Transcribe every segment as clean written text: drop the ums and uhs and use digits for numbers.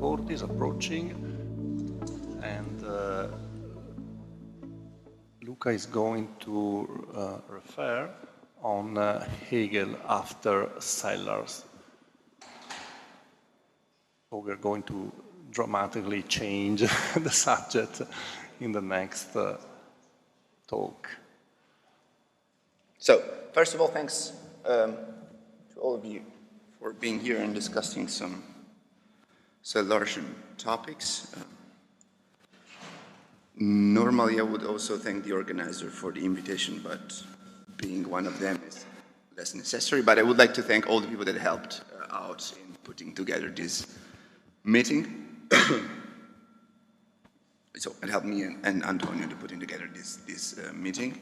Corti is approaching, and Luca is going to refer on Hegel after Sellars. So we're going to dramatically change the subject in the next talk. So, first of all, thanks to all of you for being here and discussing some Sellars topics. Normally, I would also thank the organizer for the invitation, but being one of them is less necessary. But I would like to thank all the people that helped out in putting together this meeting. So it helped me and Antonio to putting together this meeting.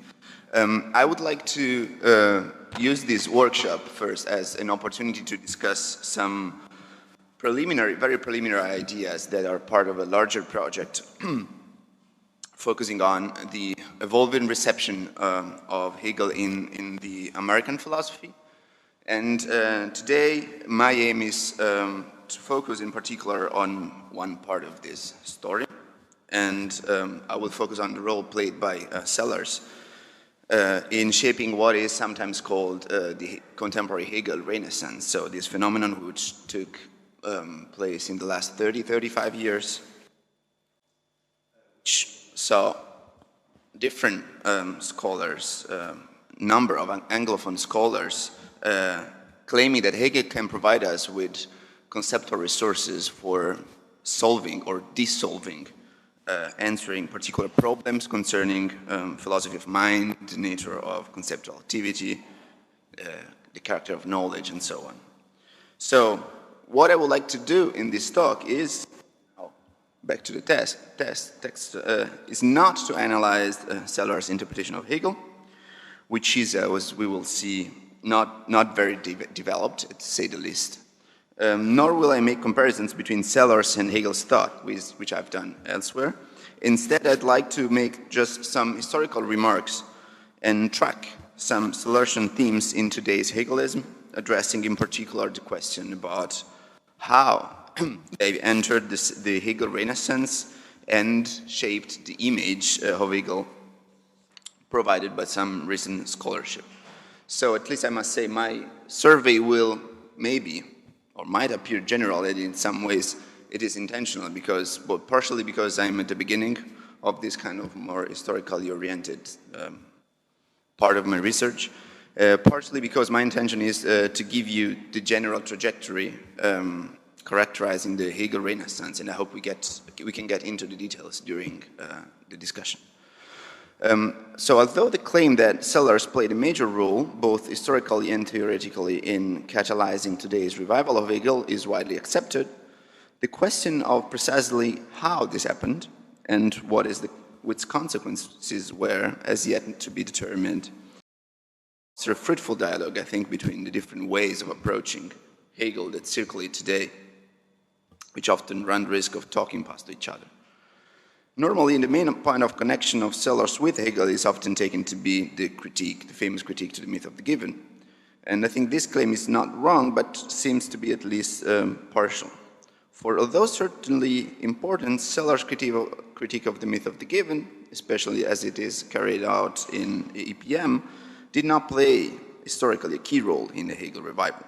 I would like to use this workshop first as an opportunity to discuss some very preliminary ideas that are part of a larger project focusing on the evolving reception of Hegel in the American philosophy. And today, my aim is to focus in particular on one part of this story. And I will focus on the role played by Sellars in shaping what is sometimes called the contemporary Hegel-renaissance. So this phenomenon which took place in the last 35 years, which saw different scholars, number of Anglophone scholars, claiming that Hegel can provide us with conceptual resources for solving or dissolving answering particular problems concerning philosophy of mind, the nature of conceptual activity, the character of knowledge, and so on. So, what I would like to do in this talk is, back to the text is not to analyze Sellars' interpretation of Hegel, which is, as we will see, not very developed, to say the least. Nor will I make comparisons between Sellars and Hegel's thought, which I've done elsewhere. Instead, I'd like to make just some historical remarks and track some Sellarsian themes in today's Hegelism, addressing in particular the question about how they entered the Hegel Renaissance and shaped the image of Hegel provided by some recent scholarship. So at least I must say my survey will maybe or might appear general, and in some ways it is intentional, partially because I'm at the beginning of this kind of more historically oriented part of my research, partially because my intention is to give you the general trajectory characterizing the Hegel Renaissance, and I hope we can get into the details during the discussion. So although the claim that Sellars played a major role, both historically and theoretically, in catalyzing today's revival of Hegel is widely accepted, the question of precisely how this happened and what its consequences were as yet to be determined. It's a fruitful dialogue, I think, between the different ways of approaching Hegel that circulate today, which often run risk of talking past each other. Normally, the main point of connection of Sellars with Hegel is often taken to be the famous critique to the myth of the given. And I think this claim is not wrong, but seems to be at least partial. For although certainly important, Sellars' critique of the myth of the given, especially as it is carried out in EPM, did not play historically a key role in the Hegel revival.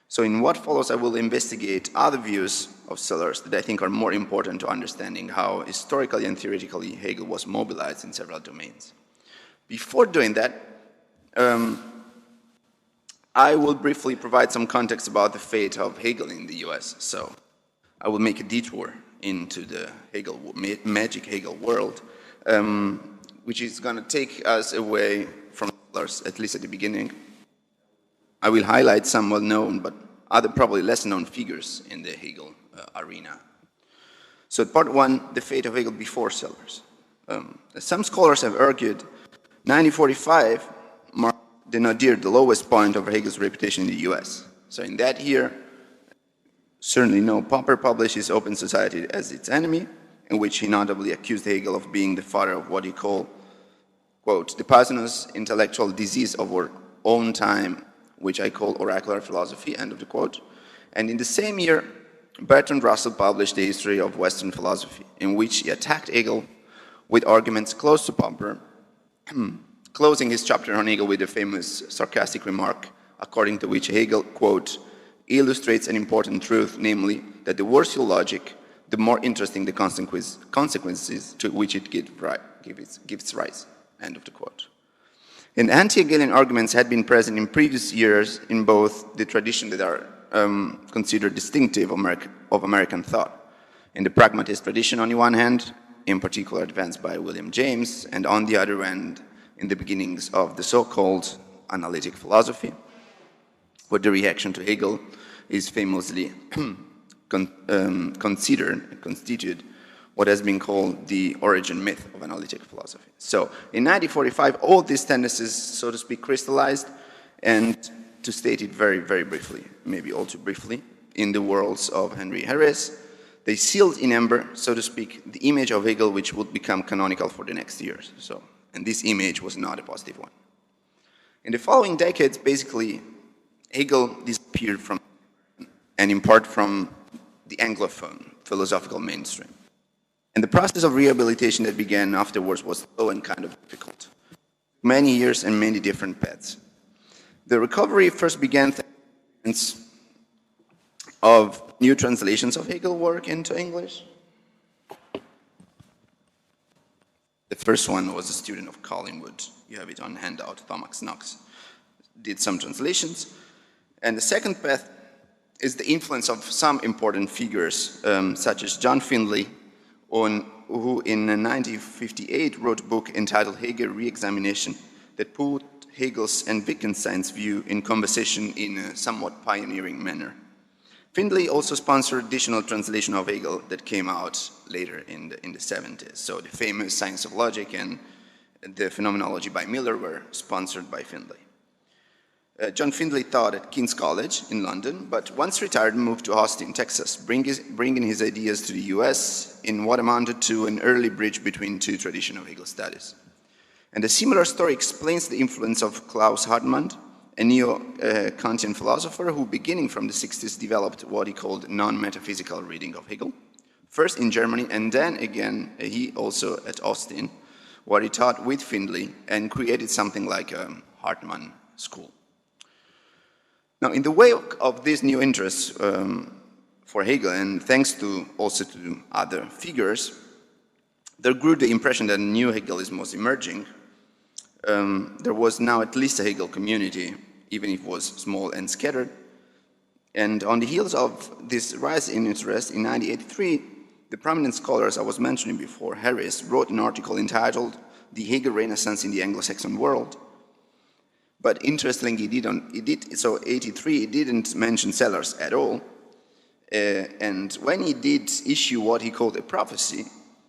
So in what follows, I will investigate other views of Sellars that I think are more important to understanding how historically and theoretically Hegel was mobilized in several domains. Before doing that, I will briefly provide some context about the fate of Hegel in the US. So I will make a detour into the magic Hegel world, which is going to take us away from Sellars, at least at the beginning. I will highlight some well-known, but other probably less-known figures in the Hegel arena. So part one, the fate of Hegel before Sellars. Some scholars have argued 1945 marked the nadir, the lowest point of Hegel's reputation in the US. So in that year, certainly Popper published his Open Society as its enemy, in which he notably accused Hegel of being the father of what he called, quote, the poisonous intellectual disease of our own time, which I call oracular philosophy, end of the quote. And in the same year, Bertrand Russell published The History of Western Philosophy, in which he attacked Hegel with arguments close to Popper, closing his chapter on Hegel with a famous sarcastic remark, according to which Hegel, quote, illustrates an important truth, namely, that the worse your logic, the more interesting the consequences to which it gives rise, end of the quote. And anti-Hegelian arguments had been present in previous years in both the tradition that are considered distinctive of American thought. In the pragmatist tradition on the one hand, in particular advanced by William James, and on the other hand, in the beginnings of the so-called analytic philosophy, where the reaction to Hegel is famously constituted what has been called the origin myth of analytic philosophy. So in 1945, all these tendencies, so to speak, crystallized, and to state it very, very briefly, maybe all too briefly, in the words of Henry Harris, they sealed in amber, so to speak, the image of Hegel which would become canonical for the next years. And this image was not a positive one. In the following decades, basically, Hegel disappeared from, and in part from, the Anglophone philosophical mainstream. And the process of rehabilitation that began afterwards was slow and kind of difficult. Many years and many different paths. The recovery first began thanks of new translations of Hegel work into English. The first one was a student of Collingwood. You have it on handout, Thomas Knox. Did some translations. And the second path is the influence of some important figures, such as John Findlay, who in 1958 wrote a book entitled Hegel Re-examination that put Hegel's and Wittgenstein's view in conversation in a somewhat pioneering manner. Findlay also sponsored additional translation of Hegel that came out later in the 70s. So the famous Science of Logic and the Phenomenology by Miller were sponsored by Findlay. John Findlay taught at King's College in London, but once retired moved to Austin, Texas, bringing his ideas to the US in what amounted to an early bridge between two traditions of Hegel studies. And a similar story explains the influence of Klaus Hartmann, a neo-Kantian philosopher who, beginning from the 60s, developed what he called non-metaphysical reading of Hegel, first in Germany and then again he also at Austin, where he taught with Findlay and created something like a Hartmann school. Now, in the wake of these new interests for Hegel, and thanks to also to other figures, there grew the impression that new Hegelism was emerging. There was now at least a Hegel community, even if it was small and scattered. And on the heels of this rise in interest, in 1983, the prominent scholars I was mentioning before, Harris, wrote an article entitled The Hegel-Renaissance in the Anglo-Saxon World. But interestingly, so 83, he didn't mention Sellars at all. And when he did issue what he called a prophecy,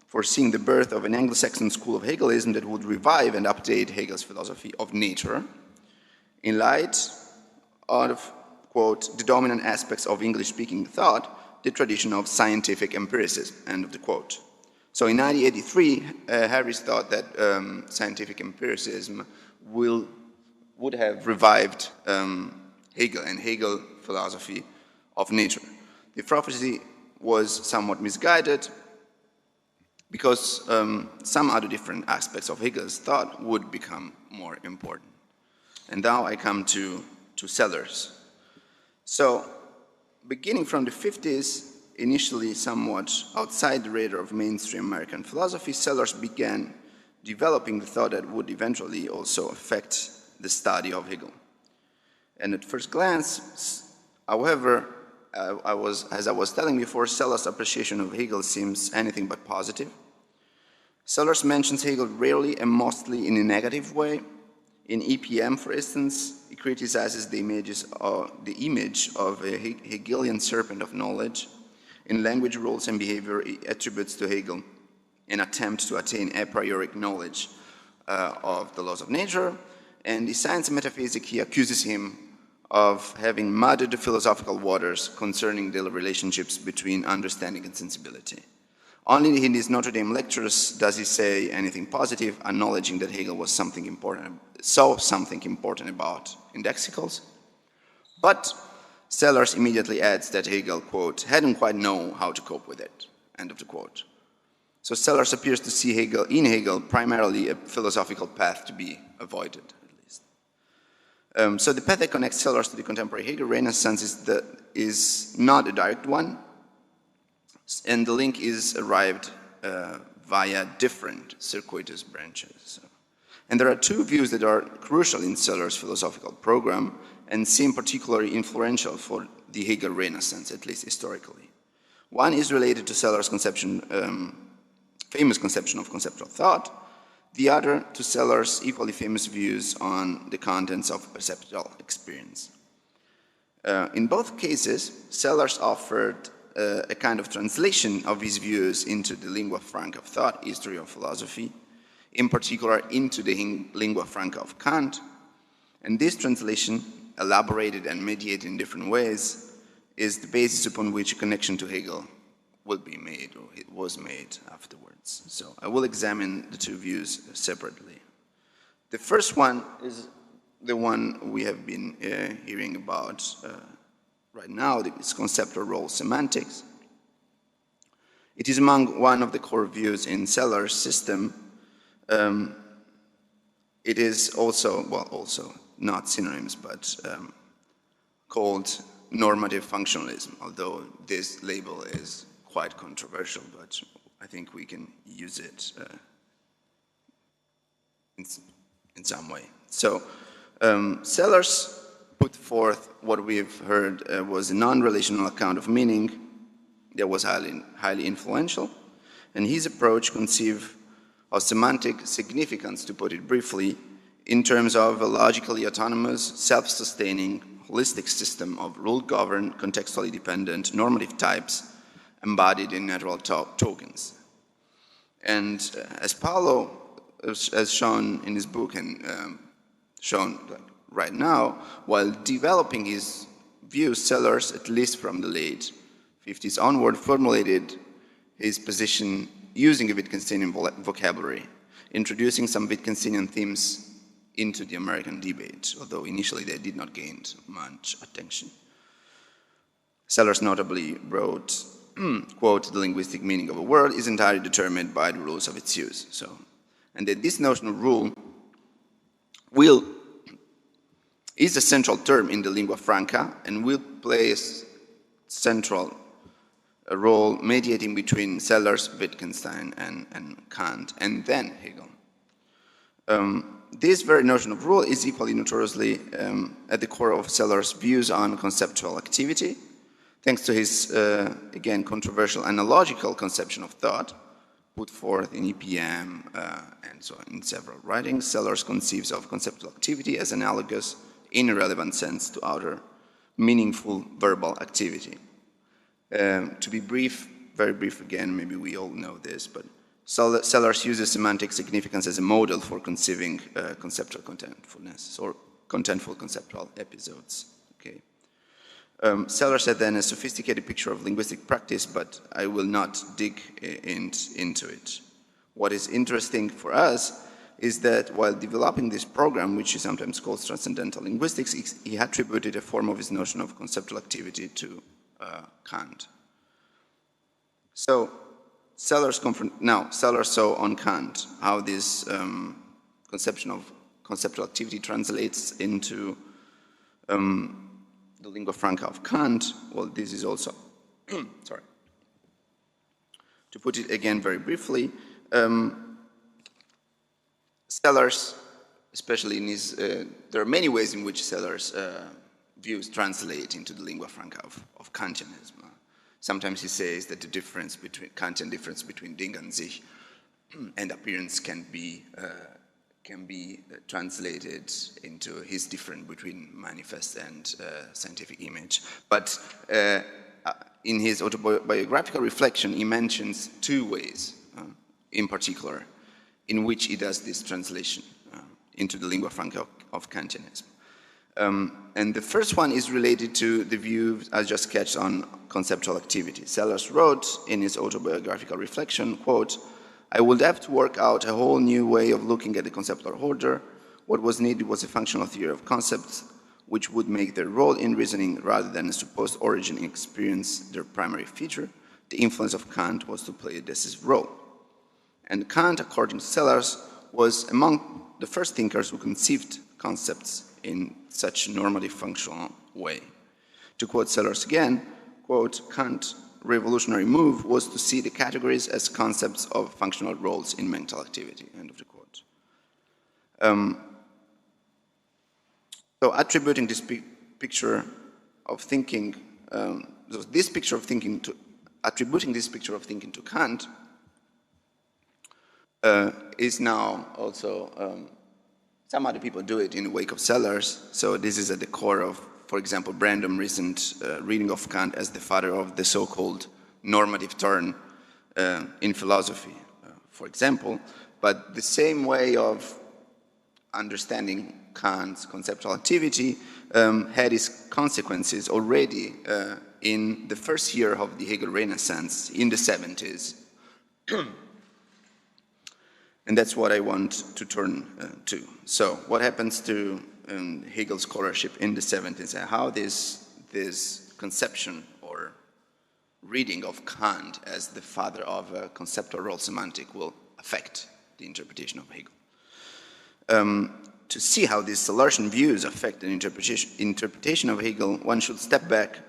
foreseeing the birth of an Anglo-Saxon school of Hegelism that would revive and update Hegel's philosophy of nature, in light of, quote, the dominant aspects of English-speaking thought, the tradition of scientific empiricism, end of the quote. So in 1983, Harris thought that scientific empiricism would have revived Hegel and Hegel philosophy of nature. The prophecy was somewhat misguided because some other different aspects of Hegel's thought would become more important. And now I come to Sellars. So, beginning from the 50s, initially somewhat outside the radar of mainstream American philosophy, Sellars began developing the thought that would eventually also affect the study of Hegel. And at first glance, however, as I was telling before, Sellars' appreciation of Hegel seems anything but positive. Sellars mentions Hegel rarely and mostly in a negative way. In EPM, for instance, he criticizes the image of a Hegelian serpent of knowledge. In language, rules, and behavior, he attributes to Hegel an attempt to attain a priori knowledge of the laws of nature. And in Science and Metaphysics, he accuses him of having muddied the philosophical waters concerning the relationships between understanding and sensibility. Only in his Notre Dame lectures does he say anything positive, acknowledging that Hegel was something important about indexicals. But Sellars immediately adds that Hegel, quote, hadn't quite known how to cope with it, end of the quote. So Sellars appears to see in Hegel primarily a philosophical path to be avoided, at least. So the path that connects Sellars to the contemporary Hegel Renaissance is not a direct one, and the link is arrived via different circuitous branches. And there are two views that are crucial in Sellars' philosophical program and seem particularly influential for the Hegel Renaissance, at least historically. One is related to Sellars' famous conception of conceptual thought, the other to Sellars' equally famous views on the contents of perceptual experience. In both cases, Sellars offered a kind of translation of his views into the lingua franca of thought, history of philosophy, in particular into the lingua franca of Kant. And this translation, elaborated and mediated in different ways, is the basis upon which a connection to Hegel will be made, or it was made afterwards. So I will examine the two views separately. The first one is the one we have been hearing about right now, its conceptual role, semantics. It is among one of the core views in Sellars' system. It is also, well, also not synonyms, but called normative functionalism, although this label is quite controversial, but I think we can use it in some way. So Sellars put forth what we've heard was a non-relational account of meaning that was highly influential, and his approach conceived of semantic significance, to put it briefly, in terms of a logically autonomous, self-sustaining, holistic system of rule-governed, contextually dependent, normative types embodied in natural tokens. And as Paolo has shown in his book and shown right now, while developing his views, Sellars, at least from the late 50s onward, formulated his position using a Wittgensteinian vocabulary, introducing some Wittgensteinian themes into the American debate, although initially they did not gain much attention. Sellars notably wrote, quote, the linguistic meaning of a word is entirely determined by the rules of its use. So, and that this notion of rule is a central term in the lingua franca and will play a central role mediating between Sellars, Wittgenstein, and Kant, and then Hegel. This very notion of rule is equally notoriously at the core of Sellars' views on conceptual activity, thanks to his, again, controversial analogical conception of thought, put forth in EPM and so on in several writings. Sellars conceives of conceptual activity as analogous, in a relevant sense, to outer, meaningful verbal activity. To be brief, very brief again, maybe we all know this, but Sellars uses semantic significance as a model for conceiving conceptual contentfulness, or contentful conceptual episodes. Okay. Sellars had then a sophisticated picture of linguistic practice, but I will not dig into it. What is interesting for us is that while developing this program, which he sometimes calls transcendental linguistics, he attributed a form of his notion of conceptual activity to Kant. So Sellars saw on Kant how this conception of conceptual activity translates into the lingua franca of Kant. Well, this is also, sorry. To put it again very briefly, Sellars, especially in his, there are many ways in which Sellars' views translate into the lingua franca of Kantianism. Sometimes he says that the difference between Kantian difference between Ding and sich and appearance can be translated into his difference between manifest and scientific image. But in his autobiographical reflection, he mentions two ways, in particular, in which he does this translation into the lingua franca of Kantianism. And the first one is related to the view I just sketched on conceptual activity. Sellars wrote in his autobiographical reflection, quote, I would have to work out a whole new way of looking at the conceptual order. What was needed was a functional theory of concepts, which would make their role in reasoning rather than a supposed origin in experience their primary feature, the influence of Kant was to play a decisive role. And Kant, according to Sellars, was among the first thinkers who conceived concepts in such a normative functional way. To quote Sellars again, quote, Kant's revolutionary move was to see the categories as concepts of functional roles in mental activity, end of the quote. So attributing this picture of thinking, attributing this picture of thinking to Kant is now also, some other people do it in the wake of Sellars, so this is at the core of, for example, Brandon's recent reading of Kant as the father of the so-called normative turn in philosophy, for example, but the same way of understanding Kant's conceptual activity had its consequences already in the first year of the Hegel-renaissance in the 70s. And that's what I want to turn to. So what happens to Hegel scholarship in the 70s and how this conception or reading of Kant as the father of a conceptual role semantic will affect the interpretation of Hegel. To see how these Sellarsian views affect the interpretation of Hegel, one should step back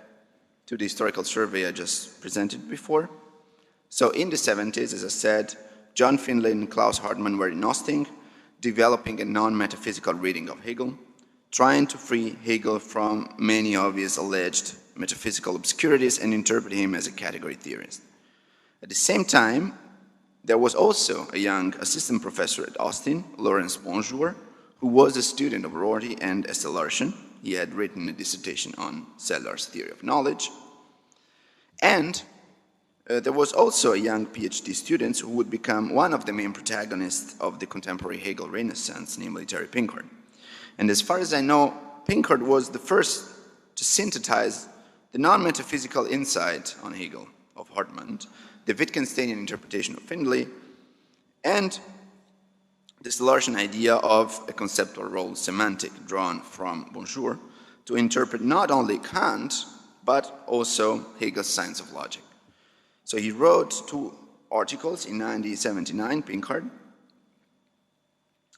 to the historical survey I just presented before. So in the 70s, as I said, John Finlay and Klaus Hartmann were in Austin, developing a non-metaphysical reading of Hegel, trying to free Hegel from many of his alleged metaphysical obscurities and interpret him as a category theorist. At the same time, there was also a young assistant professor at Austin, Lawrence Bonjour, who was a student of Rorty and a Sellarsian. He had written a dissertation on Sellars' theory of knowledge. And there was also a young PhD student who would become one of the main protagonists of the contemporary Hegel Renaissance, namely Terry Pinckard. And as far as I know, Pinckard was the first to synthesize the non-metaphysical insight on Hegel of Hartmann, the Wittgensteinian interpretation of Finlay, and the Sellarsian idea of a conceptual role semantic drawn from Bonjour to interpret not only Kant, but also Hegel's science of logic. So he wrote 2 articles in 1979, Pinckard,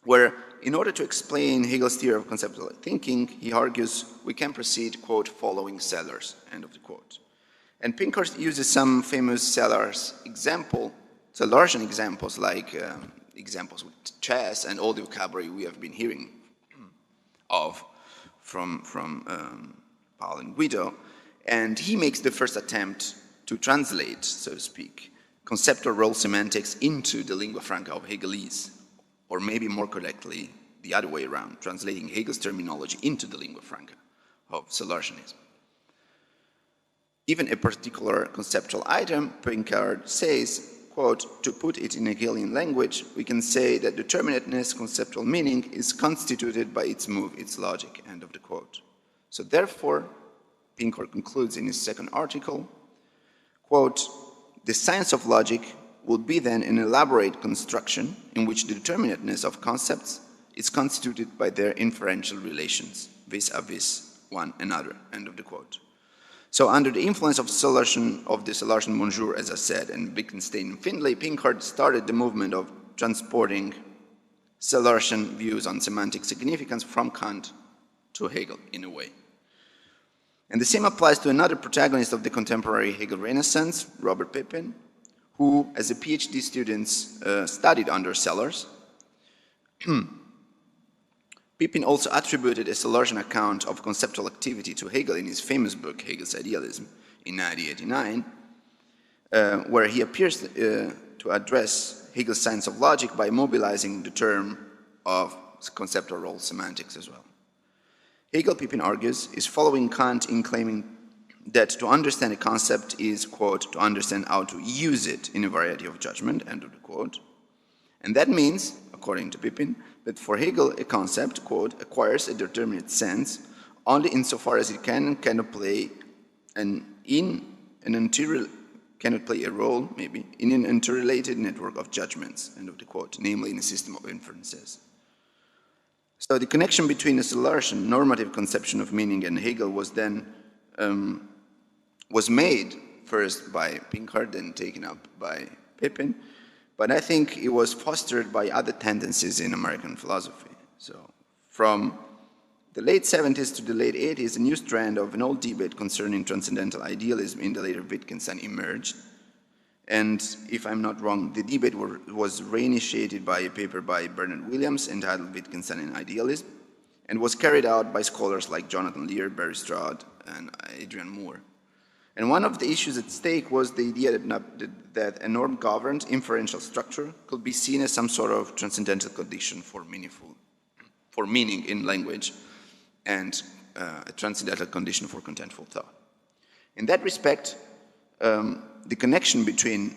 where in order to explain Hegel's theory of conceptual thinking, he argues we can proceed, quote, following Sellars, end of the quote. And Pinckard uses some famous Sellarsian examples like examples with chess and all the vocabulary we have been hearing of from Paul and Guido, and he makes the first attempt to translate, so to speak, conceptual role semantics into the lingua franca of Hegelese, or maybe more correctly, the other way around, translating Hegel's terminology into the lingua franca of Sellarsianism. Even a particular conceptual item, Pinckard says, quote, to put it in Hegelian language, we can say that determinateness conceptual meaning is constituted by its move, its logic, end of the quote. So therefore, Pinckard concludes in his second article, quote, the science of logic would be then an elaborate construction in which the determinateness of concepts is constituted by their inferential relations, vis-a-vis one another, end of the quote. So under the influence of the Sellarsian Bonjour, as I said, and Wittgenstein and Finlay, Pinckard started the movement of transporting Sellarsian views on semantic significance from Kant to Hegel, in a way. And the same applies to another protagonist of the contemporary Hegel Renaissance, Robert Pippin, who, as a PhD student, studied under Sellars. Pippin also attributed a Sellarsian account of conceptual activity to Hegel in his famous book, Hegel's Idealism, in 1989, where he appears to address Hegel's science of logic by mobilizing the term of conceptual role semantics as well. Hegel, Pippin argues, is following Kant in claiming that to understand a concept is, quote, to understand how to use it in a variety of judgment, end of the quote. And that means, according to Pippin, that for Hegel, a concept, quote, acquires a determinate sense only insofar as it cannot play cannot play a role, maybe, in an interrelated network of judgments, end of the quote, namely in a system of inferences. So the connection between the Sellars-renaissance normative conception of meaning and Hegel was then was made first by Pinckert and taken up by Pippin, but I think it was fostered by other tendencies in American philosophy. So from the late 70s to the late 80s, a new strand of an old debate concerning transcendental idealism in the later Wittgenstein emerged. And if I'm not wrong, the debate was reinitiated by a paper by Bernard Williams entitled Wittgenstein and Idealism, and was carried out by scholars like Jonathan Lear, Barry Stroud, and Adrian Moore. And one of the issues at stake was the idea that a norm-governed inferential structure could be seen as some sort of transcendental condition for meaning in language, and a transcendental condition for contentful thought. In that respect, the connection between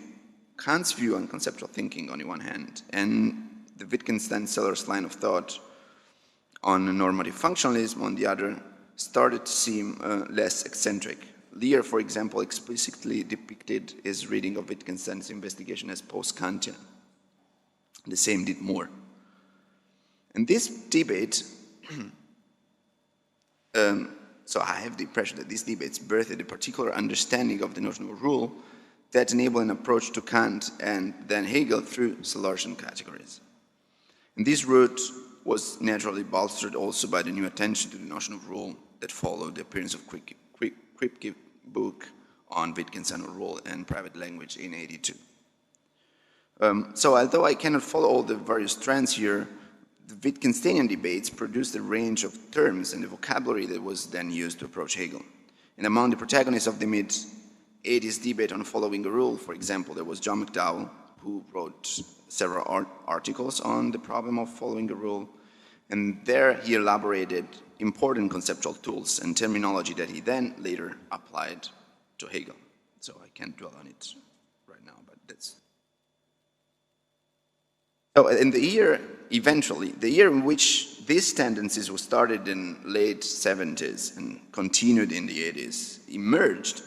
Kant's view on conceptual thinking on the one hand and the Wittgenstein-Sellars line of thought on normative functionalism on the other started to seem less eccentric. Lear, for example, explicitly depicted his reading of Wittgenstein's investigation as post-Kantian. The same did Moore. And this debate, so I have the impression that these debates birthed a particular understanding of the notion of rule that enabled an approach to Kant and then Hegel through Sellars-renaissance categories. And this route was naturally bolstered also by the new attention to the notion of rule that followed the appearance of Kripke's book on Wittgenstein rule and private language in '82. So although I cannot follow all the various trends here, the Wittgensteinian debates produced a range of terms and the vocabulary that was then used to approach Hegel. And among the protagonists of the mid-'80s debate on following a rule, for example, there was John McDowell, who wrote several articles on the problem of following a rule, and there he elaborated important conceptual tools and terminology that he then later applied to Hegel. So I can't dwell on it right now, but that's... So in the year, eventually, the year in which these tendencies were started in late 70s and continued in the 80s, emerged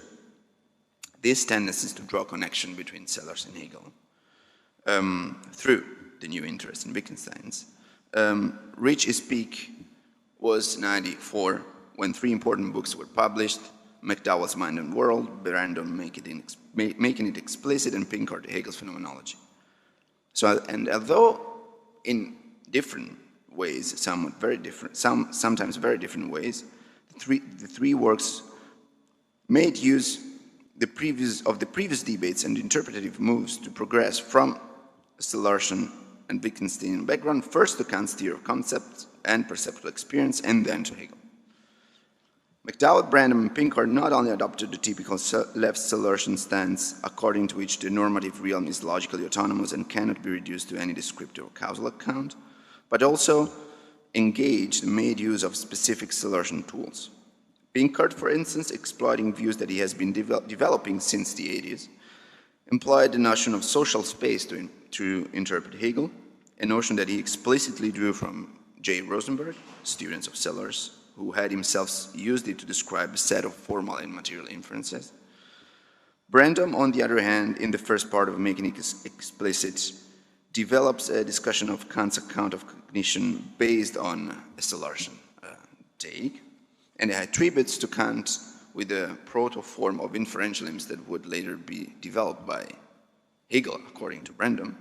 these tendencies to draw a connection between Sellars and Hegel through the new interest in Wittgenstein's. Reached its peak was '94, when three important books were published: McDowell's Mind and World, Brandom Making It Explicit, and Pinckert, Hegel's Phenomenology. So, and although in different ways, somewhat very different, sometimes very different ways, the three works made use of the previous debates and interpretative moves to progress from a Sellars-renaissance and Wittgensteinian background, first to Kant's theory of concepts and perceptual experience, and then to Hegel. McDowell, Brandom, and Pinckert not only adopted the typical left Sellars-renaissance stance, according to which the normative realm is logically autonomous and cannot be reduced to any descriptive or causal account, but also engaged and made use of specific Sellars-renaissance tools. Pinckert, for instance, exploiting views that he has been developing since the 80s, employed the notion of social space to interpret Hegel, a notion that he explicitly drew from J. Rosenberg, students of Sellars, who had himself used it to describe a set of formal and material inferences. Brandom, on the other hand, in the first part of Making It Explicit, develops a discussion of Kant's account of cognition based on a Sellars-renaissance take, and attributes to Kant with a proto-form of inferentialisms that would later be developed by Hegel, according to Brandom.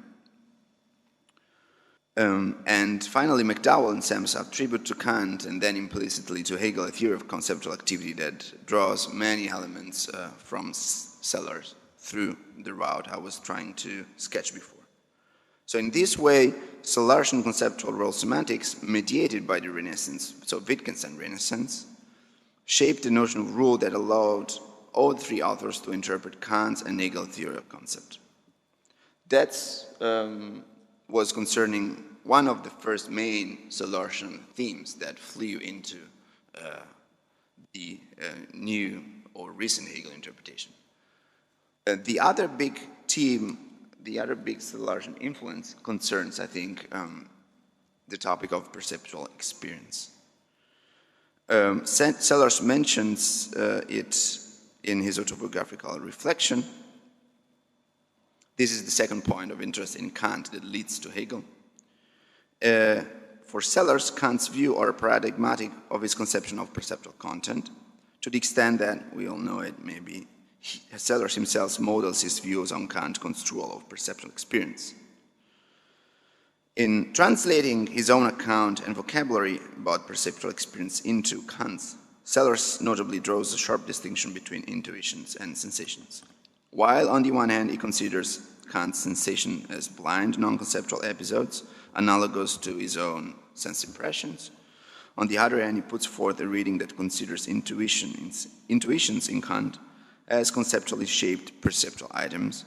And finally, McDowell and Sams attribute to Kant and then implicitly to Hegel a theory of conceptual activity that draws many elements from Sellars through the route I was trying to sketch before. So in this way, Sellars-renaissance conceptual role semantics, mediated by the Renaissance, so Wittgenstein Renaissance, shaped the notion of rule that allowed all three authors to interpret Kant's and Hegel's theory of concept. That was concerning one of the first main Sellars-renaissance themes that flew into the new or recent Hegel interpretation. The other big theme, the other big Sellars-renaissance influence concerns, I think, the topic of perceptual experience. Sellars mentions it in his autobiographical reflection. This is the second point of interest in Kant that leads to Hegel. for Sellars, Kant's view are paradigmatic of his conception of perceptual content, to the extent that, we all know it, maybe Sellars himself models his views on Kant's construal of perceptual experience. In translating his own account and vocabulary about perceptual experience into Kant's, Sellars notably draws a sharp distinction between intuitions and sensations. While on the one hand he considers Kant's sensation as blind, non-conceptual episodes, analogous to his own sense impressions, on the other hand he puts forth a reading that considers intuitions in Kant as conceptually shaped perceptual items,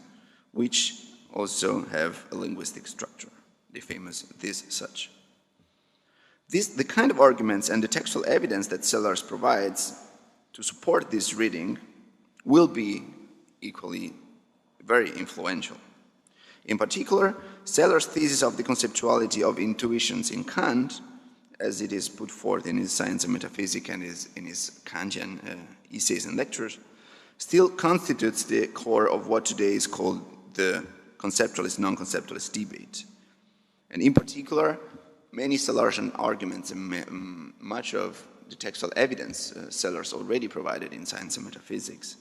which also have a linguistic structure, the famous this such. The kind of arguments and the textual evidence that Sellars provides to support this reading will be equally very influential. In particular, Sellars' thesis of the conceptuality of intuitions in Kant, as it is put forth in his Science and Metaphysics and in his Kantian essays and lectures, still constitutes the core of what today is called the conceptualist-non-conceptualist debate. And in particular, many Sellarsian arguments and much of the textual evidence Sellars already provided in Science and Metaphysics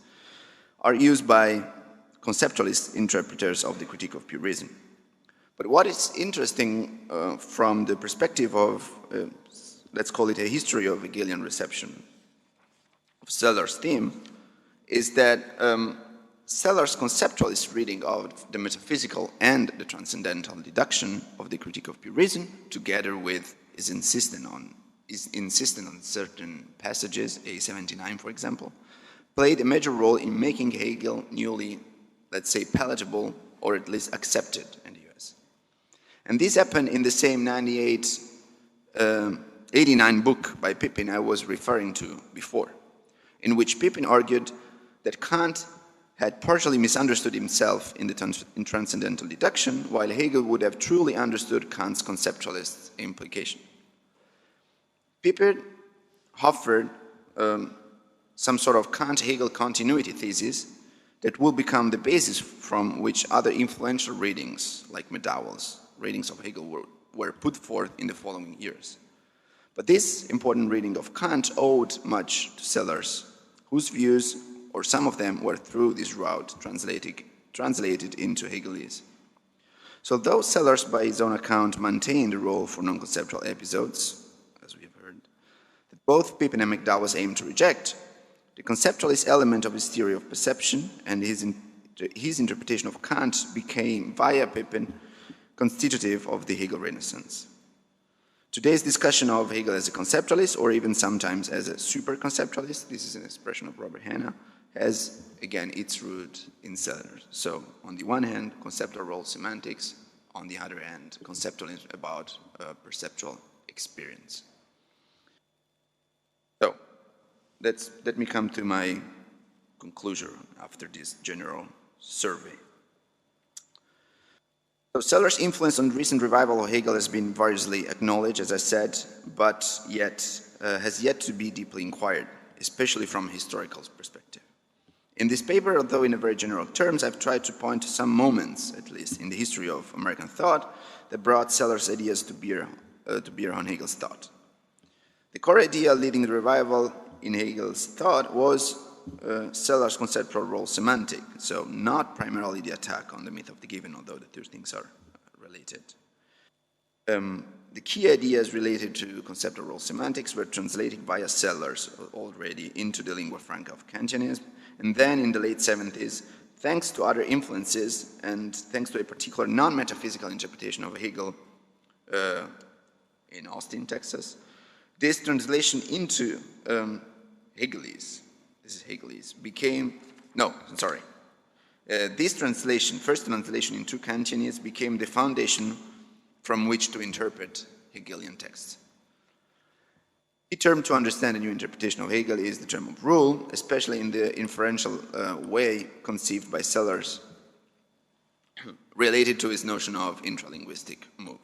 are used by conceptualist interpreters of the critique of pure reason. But what is interesting from the perspective of, let's call it a history of Hegelian reception of Sellars' theme, is that Sellars' conceptualist reading of the metaphysical and the transcendental deduction of the critique of pure reason, together with his insistence on certain passages, A79 for example, played a major role in making Hegel newly, let's say, palatable or at least accepted in the US. And this happened in the same 89 book by Pippin I was referring to before, in which Pippin argued that Kant had partially misunderstood himself in transcendental deduction, while Hegel would have truly understood Kant's conceptualist implication. Pippin offered some sort of Kant-Hegel continuity thesis that will become the basis from which other influential readings, like McDowell's readings of Hegel, were put forth in the following years. But this important reading of Kant owed much to Sellars, whose views, or some of them, were through this route translated into Hegelese. So though Sellars, by his own account, maintained a role for non-conceptual episodes, as we have heard, that both Pippin and McDowell aim to reject, the conceptualist element of his theory of perception and his interpretation of Kant became, via Pippin, constitutive of the Hegel Renaissance. Today's discussion of Hegel as a conceptualist, or even sometimes as a super-conceptualist, this is an expression of Robert Hanna, has, again, its root in Sellars. So, on the one hand, conceptual role semantics, on the other hand, conceptualism about perceptual experience. So, let me come to my conclusion after this general survey. So Sellars' influence on recent revival of Hegel has been variously acknowledged, as I said, but has yet to be deeply inquired, especially from a historical perspective. In this paper, although in a very general terms, I've tried to point to some moments, at least, in the history of American thought that brought Sellars' ideas to bear on Hegel's thought. The core idea leading the revival in Hegel's thought was Sellars' conceptual role semantic, so not primarily the attack on the myth of the given, although the two things are related. The key ideas related to conceptual role semantics were translated via Sellars already into the lingua franca of Kantianism, and then in the late 70s, thanks to other influences and thanks to a particular non-metaphysical interpretation of Hegel in Austin, Texas, this translation into Hegelese, this is Hegelese, this translation, first translation into Kantianism, became the foundation from which to interpret Hegelian texts. The term to understand a new interpretation of Hegel is the term of rule, especially in the inferential way conceived by Sellars, related to his notion of intralinguistic move.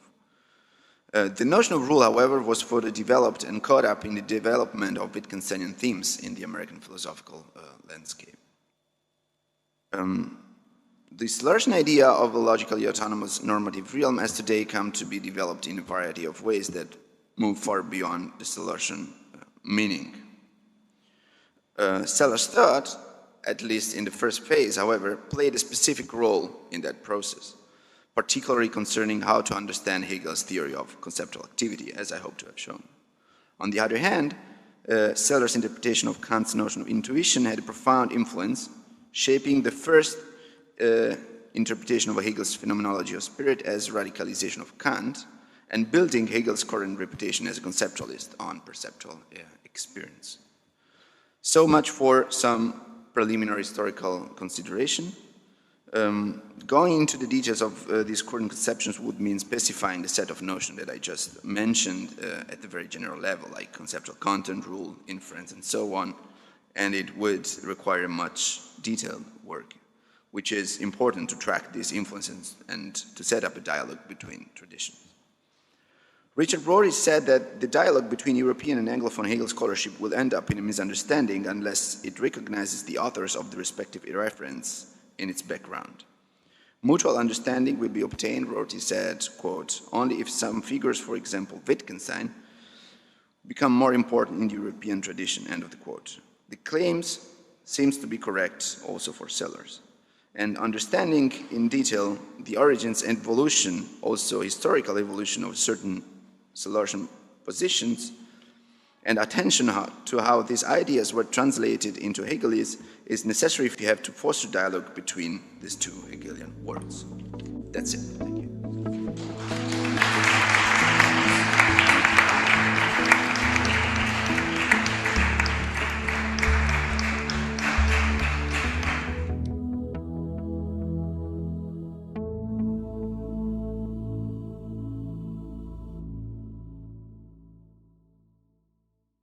The notion of rule, however, was further developed and caught up in the development of Wittgensteinian themes in the American philosophical landscape. The Sellarsian idea of a logically autonomous normative realm has today come to be developed in a variety of ways that move far beyond the Sellarsian meaning. Sellars' thought, at least in the first phase, however, played a specific role in that process, particularly concerning how to understand Hegel's theory of conceptual activity, as I hope to have shown. On the other hand, Sellars' interpretation of Kant's notion of intuition had a profound influence, shaping the first interpretation of Hegel's phenomenology of spirit as radicalization of Kant, and building Hegel's current reputation as a conceptualist on perceptual experience. So much for some preliminary historical consideration. Going into the details of these current conceptions would mean specifying the set of notions that I just mentioned at the very general level, like conceptual content, rule, inference, and so on, and it would require much detailed work, which is important to track these influences and to set up a dialogue between traditions. Richard Rorty said that the dialogue between European and Anglophone Hegel scholarship will end up in a misunderstanding unless it recognizes the authors of the respective reference in its background. Mutual understanding will be obtained, Rorty said, quote, only if some figures, for example, Wittgenstein, become more important in the European tradition, end of the quote. The claims seems to be correct also for Sellars. And understanding in detail the origins and evolution, also historical evolution of certain Sellarsian positions, and attention to how these ideas were translated into Hegelese is necessary if you have to foster dialogue between these two Hegelian worlds. That's it. Thank you.